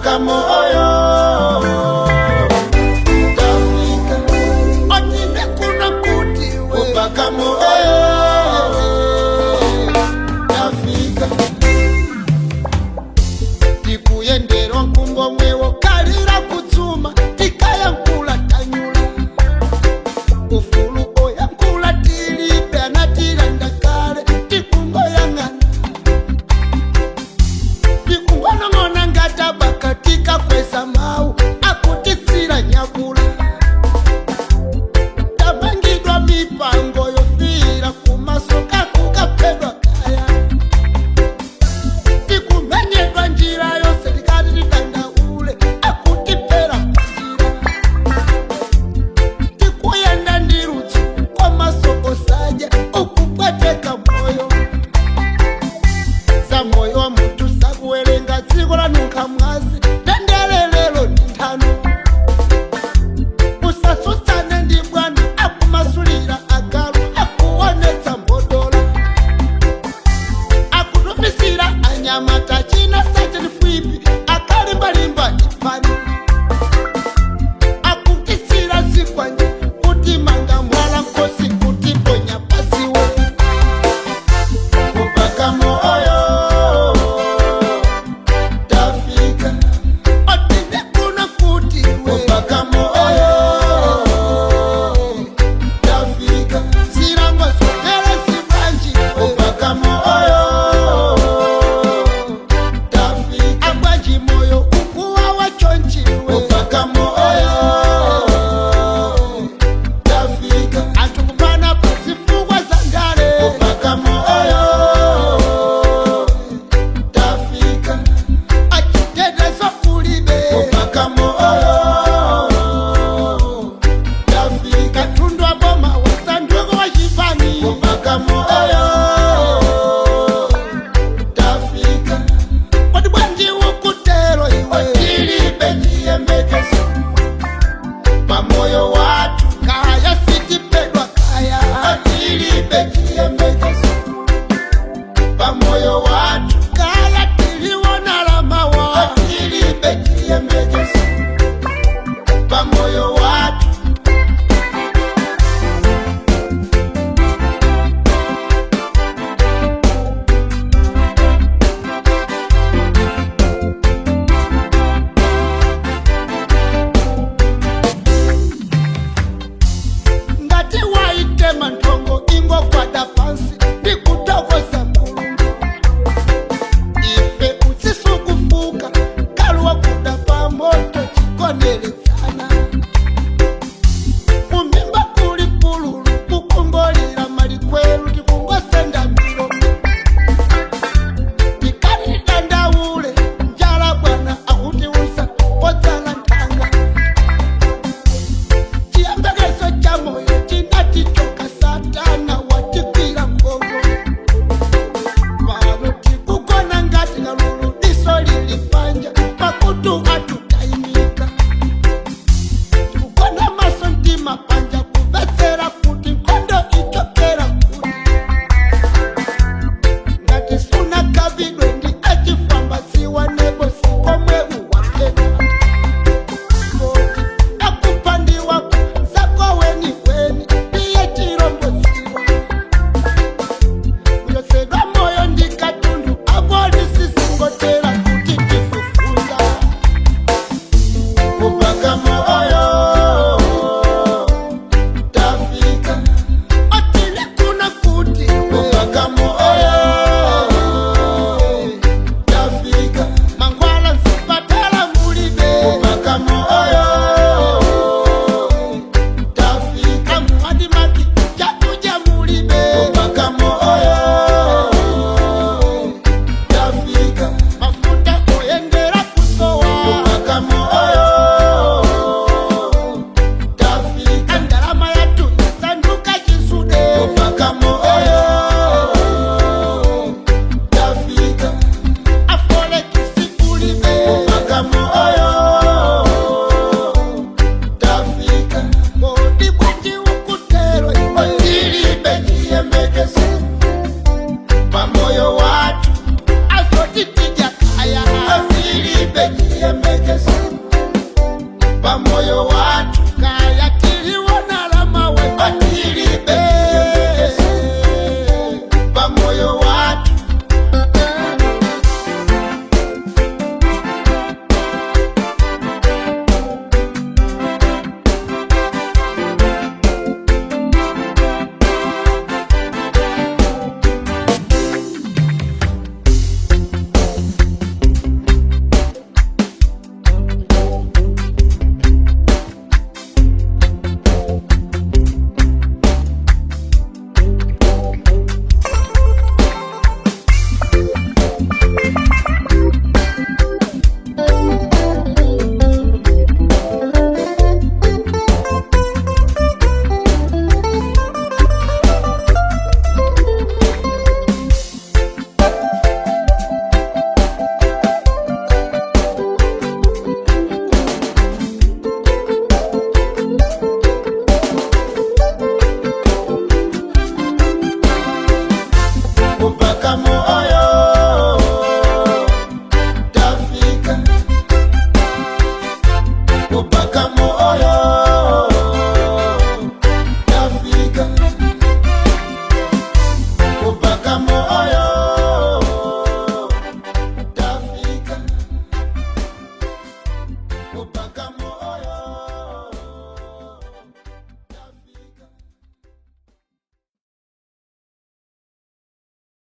upaka moyo tafika, otinde kuna kuti we upaka moyo tafika, tikuyendera nkumbo mwewo kalira kutsuma tikaya nkula tanyula ufulu oya nkula tilibe anatira ndakale tikungoyang'ana tikungonong'ona ngatabakatika kweza mau akutisira nyakula tabangidwa mipango yofira kumasoka kukapedwa kaya tikumenyedwa njira yose tikati titandaule akutipera njira tikuyenda ndirutsu kwa masoko saja ukupweteka moyo za moyo wa muntu sakuwerenga dziko lanunkha mwazi tendelelelo ndi nthano usasusane ndi bwana akumasulira agalu akuonetsa mbodola akutumisira anyamata china sateni fwipi akalimbalimba ipani akutisira zikwanje kuti manga mwala nkosi kuti ponya pasiwe upaka moyo tafika, otinde kuna kuti we upaka moyo tafika, zirango zotere zibanji upaka moyo tafika, abwaji moyo ukuwa wachonchi we upaka moyo tafika, atukupana pasifugwa zangale upaka moyo tafika, achitetezo kulibe upaka moyo tafika, tundwa boma wasanduko wa jipani upaka moyo tafika, wadibwanji ukutero iwe tilibe jiyembekezo pamoyo watu kaya sitipedwa kaya tilibe jiyembekezo pamoyo watu kaya tiliwona lamawa tilibe jiyembekezo pamoyo watu ngati waitema nthongo ingokwada pansi ndikutokoza mulungu ife utsisukufuka kaluwa kuda pa moto chikoneletsana kumimba kuli pululu kukongolera malikwelu tikungosenda milo tikati tidandaule njala bwana akutiusa podzala nthanga chiyembekezo cha moyo chinatitoka satana watigwira mgongo pano tikugona ngati kalulu diso lili panja makutu atutayimika tikugona maso mtima panja kumvetsera kuti nkhondo ichokera kuti ngati sunakavidwe ndi achifambadziwa nebo sikomwe uwakeka koti akupandiwa zako weni weni ndiye chirombodziwa kuyosedwa moyo ndi katundu apolisisingotera kuti tifufuza upaka moyo tafika, otile kuna kuti upaka moyo tafika, mangwala nsipatala mulibe upaka moyo tafika, muadimaki chakuja mulibe upaka moyo tafika, mafuta oyendera kusowa upaka moyo tafika, ndalama yatu yasanduka chisude upaka moyo tafika, afole kisikulibe upaka moyo tafika, kodi bwanji ukutero otilibe jiyembekezo pamoyo